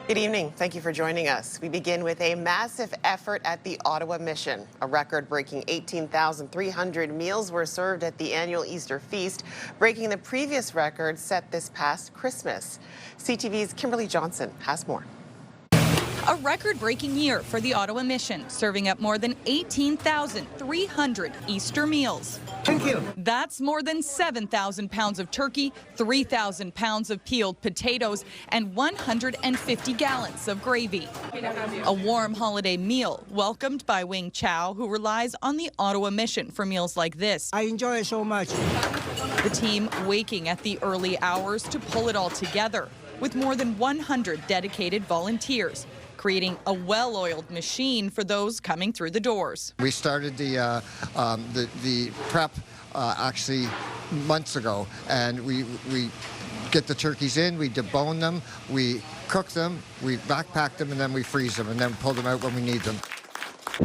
Good evening. Thank you for joining us. We begin with a massive effort at the Ottawa Mission. A record-breaking 18,300 meals were served at the annual Easter feast, breaking the previous record set this past Christmas. CTV's Kimberly Johnson has more. A record-breaking year for the Ottawa Mission, serving up more than 18,300 Easter meals. Thank you. That's more than 7,000 pounds of turkey, 3,000 pounds of peeled potatoes, and 150 gallons of gravy. A warm holiday meal welcomed by Wing Chow, who relies on the Ottawa Mission for meals like this. I enjoy it so much. The team waking at the early hours to pull it all together, with more than 100 dedicated volunteers, creating a well-oiled machine for those coming through the doors. We started the prep actually months ago, and we get the turkeys in, we debone them, we cook them, we backpack them, and then we freeze them, and then pull them out when we need them.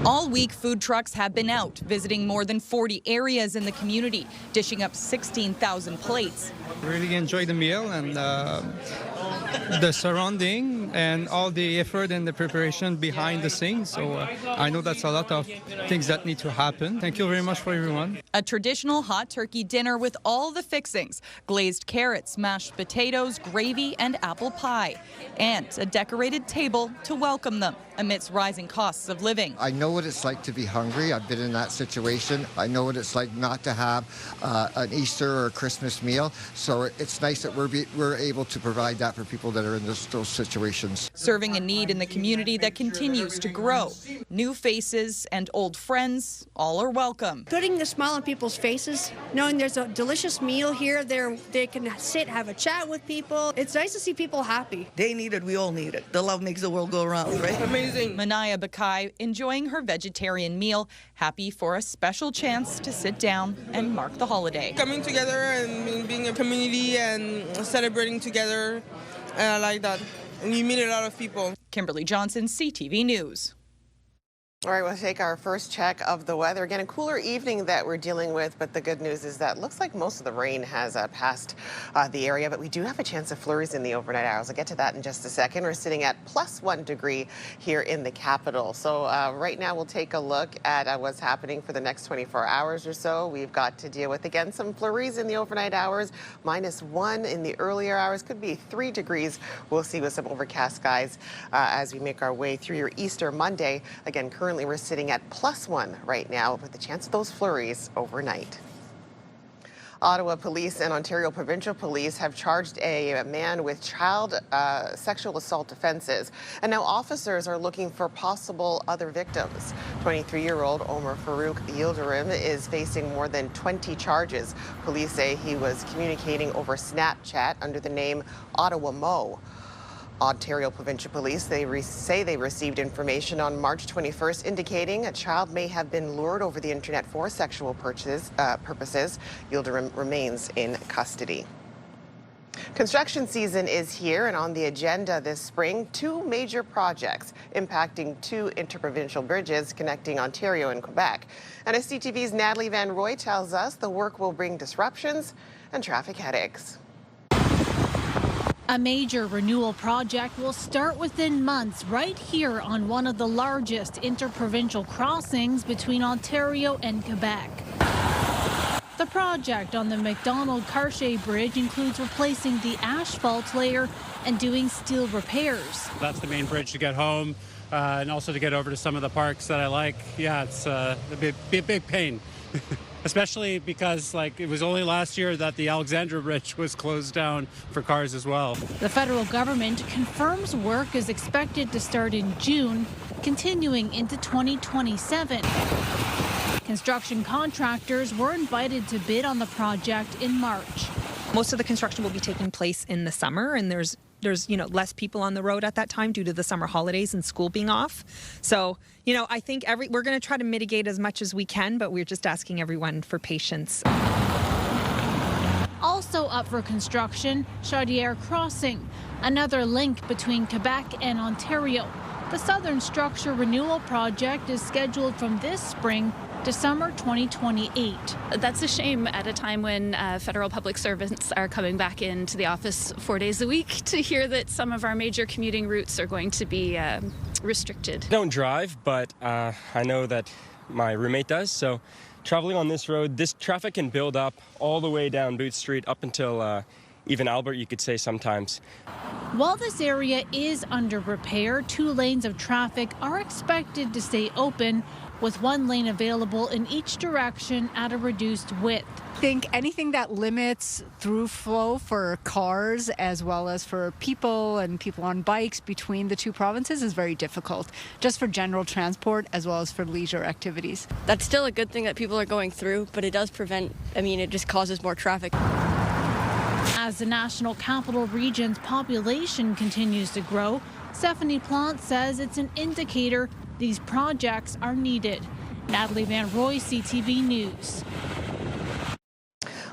All week, food trucks have been out, visiting more than 40 areas in the community, dishing up 16,000 plates. Really enjoy the meal and the surrounding and all the effort and the preparation behind the scenes. So I know that's a lot of things that need to happen. Thank you very much for everyone. A traditional hot turkey dinner with all the fixings: glazed carrots, mashed potatoes, gravy, and apple pie. And a decorated table to welcome them amidst rising costs of living. I know what it's like to be hungry. I've been in that situation. I know what it's like not to have an Easter or a Christmas meal. So it's nice that we're able to provide that for people that are in those situations. Serving a need in the community that continues to grow. New faces and old friends, all are welcome. Putting the smile on people's faces, knowing there's a delicious meal here, they can sit, have a chat with people. It's nice to see people happy. They need it, we all need it. The love makes the world go around, right? Amazing. Manaya Bakai enjoying her vegetarian meal, happy for a special chance to sit down and mark the holiday. Coming together and being a community and celebrating together, I like that. And you meet a lot of people. Kimberly Johnson, CTV News. All right, we'll take our first check of the weather. Again, a cooler evening that we're dealing with, but the good news is that it looks like most of the rain has passed the area, but we do have a chance of flurries in the overnight hours. I'll get to that in just a second. We're sitting at +1 degree here in the capital. So right now we'll take a look at what's happening for the next 24 hours or so. We've got to deal with, again, some flurries in the overnight hours, -1 in the earlier hours, could be 3 degrees. We'll see with some overcast skies as we make our way through your Easter Monday. Again, currently we're sitting at +1 right now with the chance of those flurries overnight. Ottawa Police and Ontario Provincial Police have charged a man with child sexual assault offenses. And now officers are looking for possible other victims. 23-year-old Omar Farouk Yildirim is facing more than 20 charges. Police say he was communicating over Snapchat under the name Ottawa Mo. Ontario Provincial Police, they say they received information on March 21st indicating a child may have been lured over the internet for sexual purposes. Yildirim remains in custody. Construction season is here, and on the agenda this spring, 2 major projects impacting 2 interprovincial bridges connecting Ontario and Quebec. And as CTV's Natalie Van Roy tells us, the work will bring disruptions and traffic headaches. A major renewal project will start within months right here on one of the largest interprovincial crossings between Ontario and Quebec. The project on the McDonald-Cartier Bridge includes replacing the asphalt layer and doing steel repairs. That's the main bridge to get home and also to get over to some of the parks that I like. Yeah, it's a big pain. Especially because, it was only last year that the Alexandra Bridge was closed down for cars as well. The federal government confirms work is expected to start in June, continuing into 2027. Construction contractors were invited to bid on the project in March. Most of the construction will be taking place in the summer, and there's less people on the road at that time due to the summer holidays and school being off. So, I think we're going to try to mitigate as much as we can, but we're just asking everyone for patience. Also up for construction, Chaudière Crossing, another link between Quebec and Ontario. The Southern Structure Renewal Project is scheduled from this spring to summer 2028. That's a shame at a time when federal public servants are coming back into the office 4 days a week to hear that some of our major commuting routes are going to be restricted. I don't drive, but I know that my roommate does, so traveling on this road, this traffic can build up all the way down Boot Street up until even Albert, you could say sometimes. While this area is under repair, 2 lanes of traffic are expected to stay open, with 1 lane available in each direction at a reduced width. I think anything that limits through flow for cars as well as for people and people on bikes between the 2 provinces is very difficult, just for general transport as well as for leisure activities. That's still a good thing that people are going through, but it does prevent, it just causes more traffic. As the National Capital Region's population continues to grow, Stephanie Plante says it's an indicator these projects are needed. Natalie Van Roy, CTV News.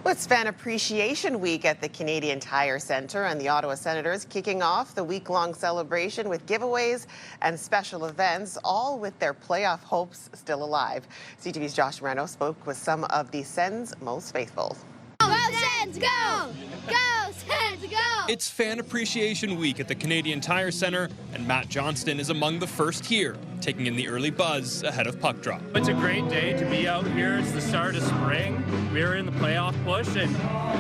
Well, it's Fan Appreciation Week at the Canadian Tire Centre, and the Ottawa Senators kicking off the week-long celebration with giveaways and special events, all with their playoff hopes still alive. CTV's Josh Moreno spoke with some of the Sens' most faithful. Go Sens, go! Go Sens, go! It's Fan Appreciation Week at the Canadian Tire Centre, and Matt Johnston is among the first here, taking in the early buzz ahead of puck drop. It's a great day to be out here. It's the start of spring. We're in the playoff push, and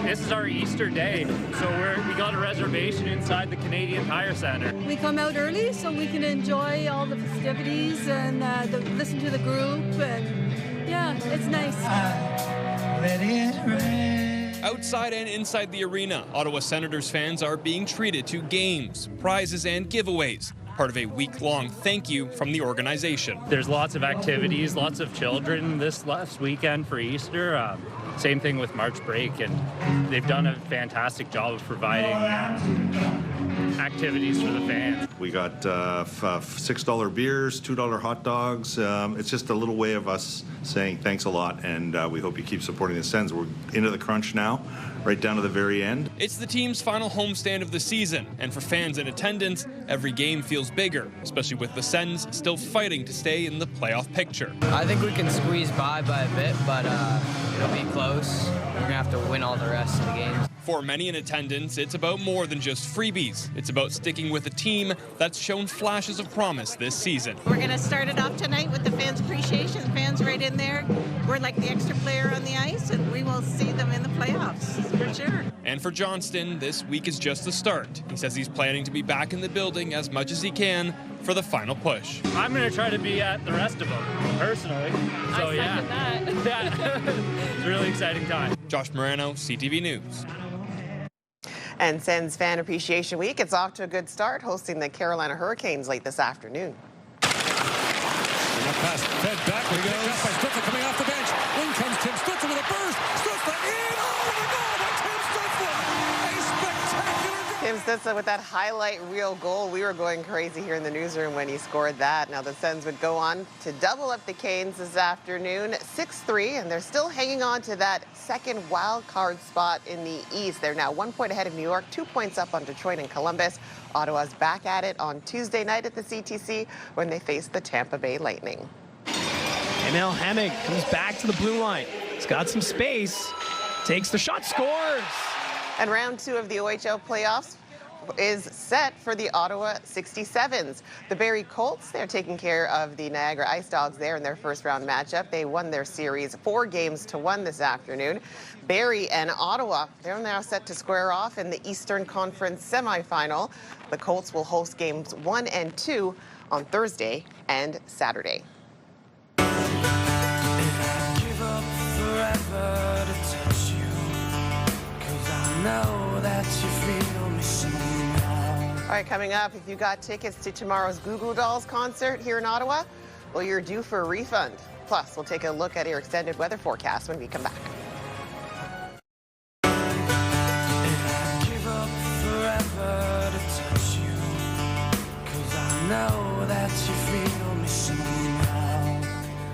this is our Easter day. So we got a reservation inside the Canadian Tire Centre. We come out early so we can enjoy all the festivities and listen to the group, and yeah, it's nice. Outside and inside the arena, Ottawa Senators fans are being treated to games, prizes, and giveaways, part of a week-long thank you from the organization. There's lots of activities, lots of children this last weekend for Easter. Same thing with March break, and they've done a fantastic job of providing activities for the fans. We got $6 beers, $2 hot dogs. It's just a little way of us saying thanks a lot, and we hope you keep supporting the Sens. We're into the crunch now, right down to the very end. It's the team's final homestand of the season, and for fans in attendance, every game feels bigger, especially with the Sens still fighting to stay in the playoff picture. I think we can squeeze by a bit, but it'll be close. We're gonna have to win all the rest of the games. For many in attendance, it's about more than just freebies. It's about sticking with a team that's shown flashes of promise this season. We're going to start it off tonight with the fans' appreciation. Fans right in there. We're like the extra player on the ice, and we will see them in the playoffs, for sure. And for Johnston, this week is just the start. He says he's planning to be back in the building as much as he can for the final push. I'm going to try to be at the rest of them, personally. So, I second that. It's a really exciting time. Josh Moreno, CTV News. And Sens Fan Appreciation Week, it's off to a good start, hosting the Carolina Hurricanes late this afternoon. Pass fed back. We go. By Stützle coming off the bench. In comes Tim Stützle with a burst. Stützle in over the goal by Tim Stützle. A spectacular goal. Tim Stützle with that highlight reel goal. We were going crazy here in the newsroom when he scored that. Now the Sens would go on to double up the Canes this afternoon, 6-3, and they're still hanging on to that second wild card spot in the East. They're now 1 point ahead of New York, 2 points up on Detroit and Columbus. Ottawa's back at it on Tuesday night at the CTC when they face the Tampa Bay Lightning. Emil Hamig comes back to the blue line. He's got some space, takes the shot, scores. And round 2 of the OHL playoffs is set for the Ottawa 67s. The Barrie Colts, they're taking care of the Niagara Ice Dogs there in their first round matchup. They won their series 4-1 this afternoon. Barrie and Ottawa, they're now set to square off in the Eastern Conference semifinal. The Colts will host games 1 and 2 on Thursday and Saturday. All right, coming up, if you got tickets to tomorrow's Goo Goo Dolls concert here in Ottawa, well, you're due for a refund. Plus, we'll take a look at your extended weather forecast when we come back.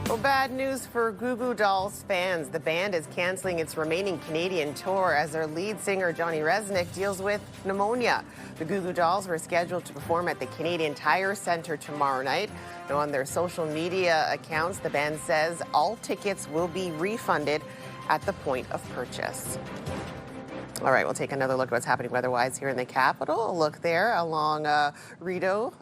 Well, bad Sad news for Goo Goo Dolls fans. The band is canceling its remaining Canadian tour as their lead singer Johnny Resnick deals with pneumonia. The Goo Goo Dolls were scheduled to perform at the Canadian Tire Centre tomorrow night. Now, on their social media accounts, the band says all tickets will be refunded at the point of purchase. All right, we'll take another look at what's happening weather-wise here in the capital. A look there along Rideau,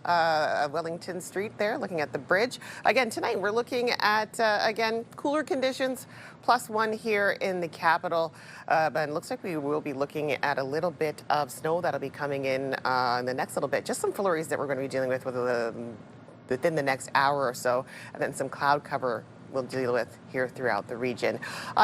Wellington Street there, looking at the bridge. Again, tonight we're looking at, again, cooler conditions, +1 here in the capital. But it looks like we will be looking at a little bit of snow that'll be coming in the next little bit. Just some flurries that we're going to be dealing with within the next hour or so, and then some cloud cover we'll deal with here throughout the region.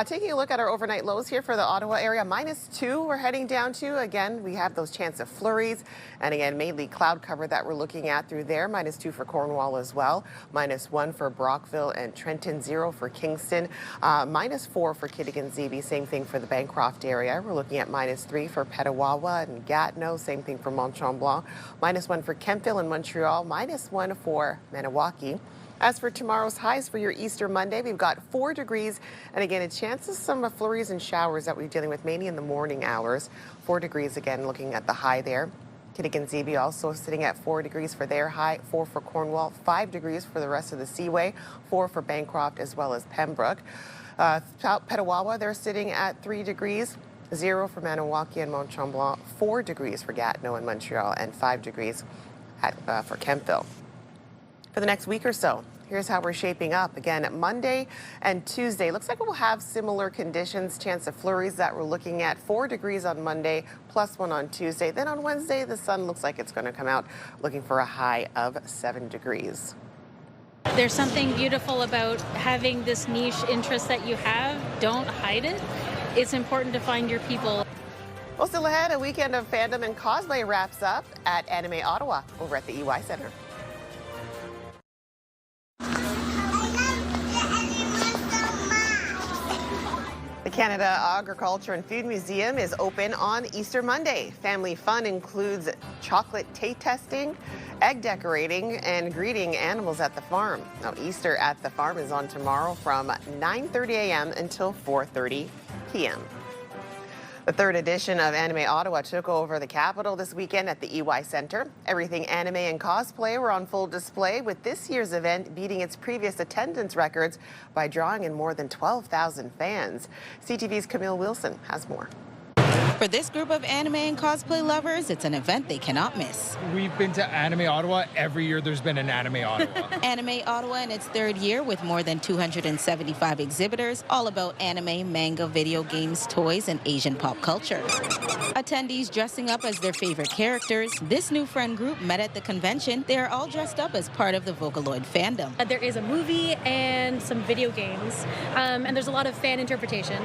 Taking a look at our overnight lows here for the Ottawa area, -2 we're heading down to. Again, we have those chance of flurries, and again, mainly cloud cover that we're looking at through there. -2 for Cornwall as well. -1 for Brockville and Trenton, 0 for Kingston. -4 for Kittigan-Zibi, same thing for the Bancroft area. We're looking at -3 for Petawawa and Gatineau, same thing for Mont-Tremblant. -1 for Kemptville and Montreal, -1 for Maniwaki. As for tomorrow's highs for your Easter Monday, we've got 4 degrees, and again, a chance of some flurries and showers that we're dealing with mainly in the morning hours. 4 degrees again, looking at the high there. Kittigan-Zibi also sitting at 4 degrees for their high, 4 for Cornwall, 5 degrees for the rest of the Seaway, 4 for Bancroft as well as Pembroke. Petawawa, they're sitting at 3 degrees. 0 for Maniwaki and Mont-Tremblant, 4 degrees for Gatineau and Montreal, and 5 degrees for Kemptville. For the next week or so, here's how we're shaping up. Again, Monday and Tuesday, looks like we'll have similar conditions, chance of flurries that we're looking at. 4 degrees on Monday, +1 on Tuesday. Then on Wednesday, the sun looks like it's going to come out, looking for a high of 7 degrees. There's something beautiful about having this niche interest that you have. Don't hide it. It's important to find your people. Well, still ahead, a weekend of fandom and cosplay wraps up at Anime Ottawa over at the EY Centre. The Canada Agriculture and Food Museum is open on Easter Monday. Family fun includes chocolate taste testing, egg decorating, and greeting animals at the farm. Now, Easter at the farm is on tomorrow from 9:30 a.m. until 4:30 p.m. The 3rd edition of Anime Ottawa took over the capital this weekend at the EY Centre. Everything anime and cosplay were on full display, with this year's event beating its previous attendance records by drawing in more than 12,000 fans. CTV's Camille Wilson has more. For this group of anime and cosplay lovers, it's an event they cannot miss. We've been to Anime Ottawa. Every year there's been an Anime Ottawa. Anime Ottawa in its 3rd year with more than 275 exhibitors, all about anime, manga, video games, toys, and Asian pop culture. Attendees dressing up as their favorite characters. This new friend group met at the convention. They are all dressed up as part of the Vocaloid fandom. There is a movie and some video games, and there's a lot of fan interpretation.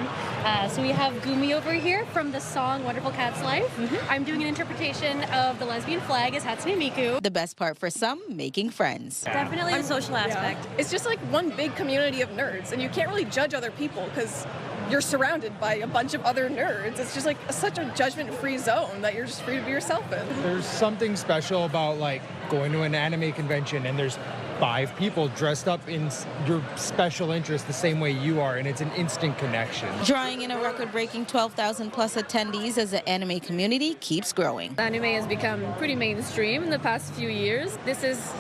So we have Gumi over here from the song Wonderful Cat's Life. I'm doing an interpretation of the lesbian flag as Hatsune Miku. The best part for some, making friends. Definitely the social aspect. It's just like one big community of nerds, and you can't really judge other people because you're surrounded by a bunch of other nerds. It's just like such a judgment-free zone that you're just free to be yourself in. There's something special about like going to an anime convention and there's 5 people dressed up in your special interest the same way you are, and it's an instant connection. Drawing in a record-breaking 12,000 plus attendees as the anime community keeps growing. Anime has become pretty mainstream in the past few years. This is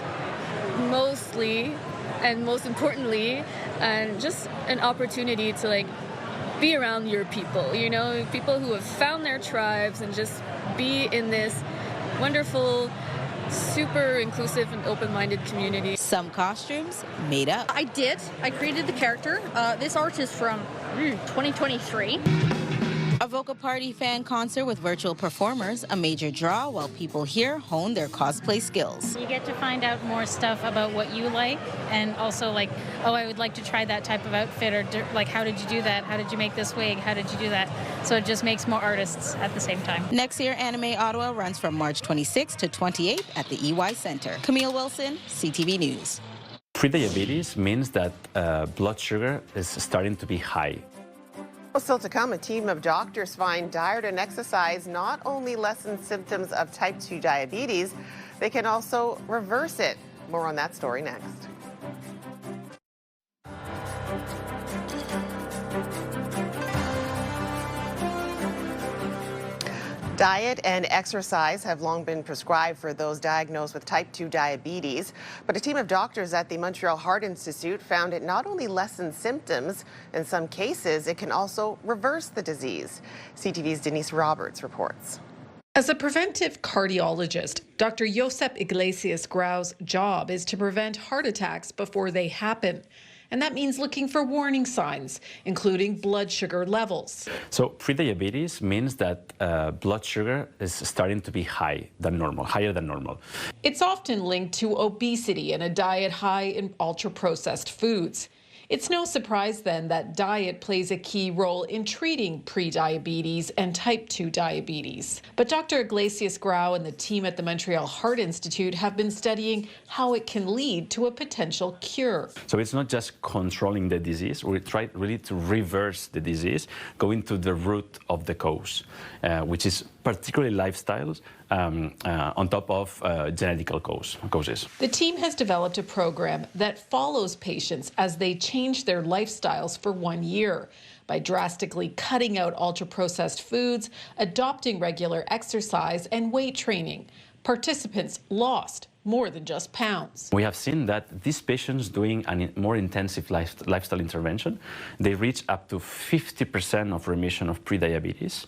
mostly and most importantly just an opportunity to like be around your people, you know, people who have found their tribes and just be in this wonderful, super inclusive and open-minded community. Some costumes made up. I created the character. This art is from 2023. A Vocal Party fan concert with virtual performers, a major draw while people here hone their cosplay skills. You get to find out more stuff about what you like, and also like, oh, I would like to try that type of outfit, or like, how did you do that? How did you make this wig? How did you do that? So it just makes more artists at the same time. Next year, Anime Ottawa runs from March 26th to 28th at the EY Centre. Camille Wilson, CTV News. Prediabetes means that blood sugar is starting to be high. Well, still to come, a team of doctors find diet and exercise not only lessen symptoms of type 2 diabetes, they can also reverse it. More on that story next. Diet and exercise have long been prescribed for those diagnosed with type 2 diabetes, but a team of doctors at the Montreal Heart Institute found it not only lessens symptoms, in some cases it can also reverse the disease. CTV's Denise Roberts reports. As a preventive cardiologist, Dr. Josep Iglesias Grau's job is to prevent heart attacks before they happen. And that means looking for warning signs, including blood sugar levels. So prediabetes means that blood sugar is starting to be higher than normal. It's often linked to obesity and a diet high in ultra-processed foods. It's no surprise then that diet plays a key role in treating prediabetes and type 2 diabetes. But Dr. Iglesias Grau and the team at the Montreal Heart Institute have been studying how it can lead to a potential cure. So it's not just controlling the disease, we try really to reverse the disease, going to the root of the cause, which is particularly lifestyles on top of genetical causes. The team has developed a program that follows patients as they change their lifestyles for 1 year by drastically cutting out ultra-processed foods, adopting regular exercise, and weight training. Participants lost more than just pounds. We have seen that these patients doing a more intensive lifestyle intervention, they reach up to 50% of remission of prediabetes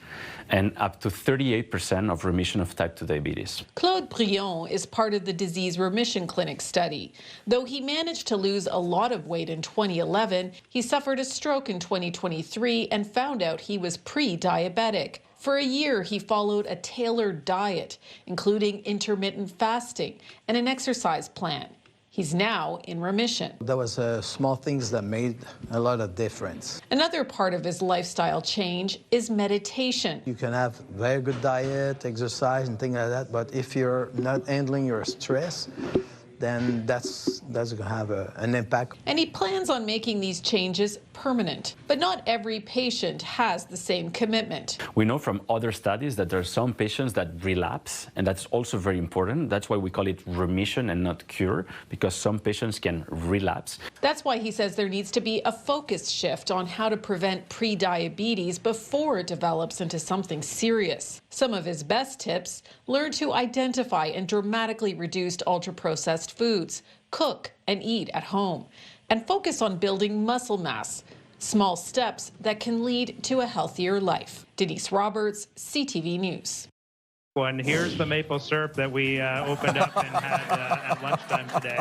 and up to 38% of remission of type 2 diabetes. Claude Brion is part of the Disease Remission Clinic study. Though he managed to lose a lot of weight in 2011, he suffered a stroke in 2023 and found out he was pre-diabetic. For a year, he followed a tailored diet, including intermittent fasting and an exercise plan. He's now in remission. There was small things that made a lot of difference. Another part of his lifestyle change is meditation. You can have very good diet, exercise, and things like that, but if you're not handling your stress, then that's going to have an impact. And he plans on making these changes permanent. But not every patient has the same commitment. We know from other studies that there are some patients that relapse, and that's also very important. That's why we call it remission and not cure, because some patients can relapse. That's why he says there needs to be a focused shift on how to prevent prediabetes before it develops into something serious. Some of his best tips: learn to identify and dramatically reduce ultra-processed foods, cook and eat at home, and focus on building muscle mass. Small steps that can lead to a healthier life. Denise Roberts, CTV News. And here's the maple syrup that we opened up and had at lunchtime today.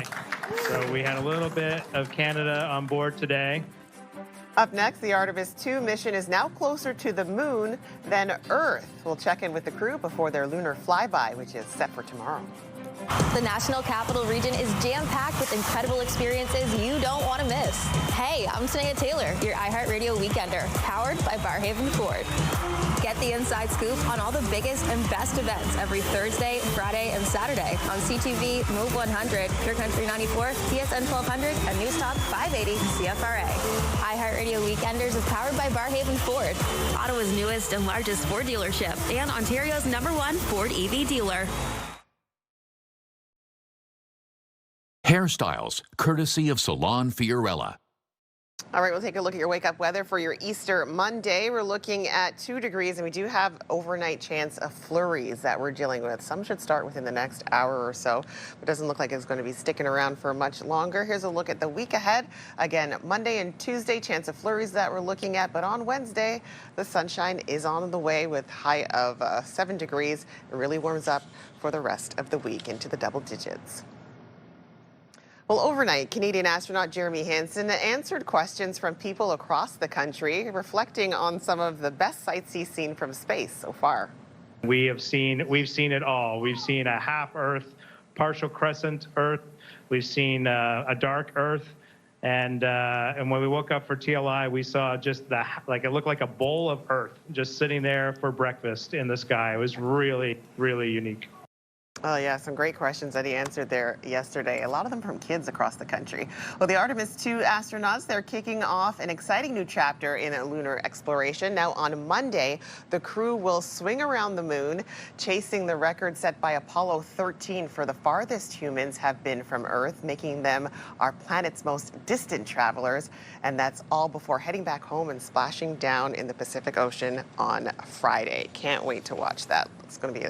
So we had a little bit of Canada on board today. Up next, the Artemis 2 mission is now closer to the moon than Earth. We'll check in with the crew before their lunar flyby, which is set for tomorrow. The National Capital Region is jam-packed with incredible experiences you don't want to miss. Hey, I'm Tanea Taylor, your iHeartRadio Weekender, powered by Barrhaven Ford. Get the inside scoop on all the biggest and best events every Thursday, Friday, and Saturday on CTV, Move 100, Pure Country 94, TSN 1200, and News Talk 580 CFRA. iHeartRadio Weekenders is powered by Barrhaven Ford, Ottawa's newest and largest Ford dealership, and Ontario's #1 Ford EV dealer. Hairstyles, courtesy of Salon Fiorella. All right, we'll take a look at your wake-up weather for your Easter Monday. We're looking at 2 degrees, and we do have overnight chance of flurries that we're dealing with. Some should start within the next hour or so. It doesn't look like it's going to be sticking around for much longer. Here's a look at the week ahead. Again, Monday and Tuesday, chance of flurries that we're looking at. But on Wednesday, the sunshine is on the way with high of 7 degrees. It really warms up for the rest of the week into the double digits. Well, overnight, Canadian astronaut Jeremy Hansen answered questions from people across the country, reflecting on some of the best sights he's seen from space so far. We've seen it all. We've seen a half Earth, partial crescent Earth. We've seen a dark Earth. And when we woke up for TLI, we saw just it looked like a bowl of Earth just sitting there for breakfast in the sky. It was really, really unique. Oh, yeah, some great questions that he answered there yesterday. A lot of them from kids across the country. Well, the Artemis II astronauts, they're kicking off an exciting new chapter in lunar exploration. Now, on Monday, the crew will swing around the moon, chasing the record set by Apollo 13 for the farthest humans have been from Earth, making them our planet's most distant travelers. And that's all before heading back home and splashing down in the Pacific Ocean on Friday. Can't wait to watch that. It's going to be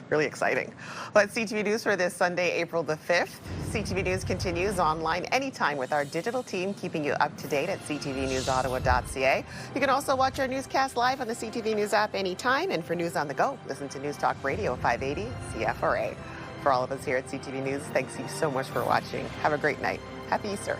really exciting. Well, that's CTV News for this Sunday, April the 5th. CTV News continues online anytime with our digital team, keeping you up to date at ctvnewsottawa.ca. You can also watch our newscast live on the CTV News app anytime. And for news on the go, listen to News Talk Radio 580 CFRA. For all of us here at CTV News, thanks you so much for watching. Have a great night. Happy Easter.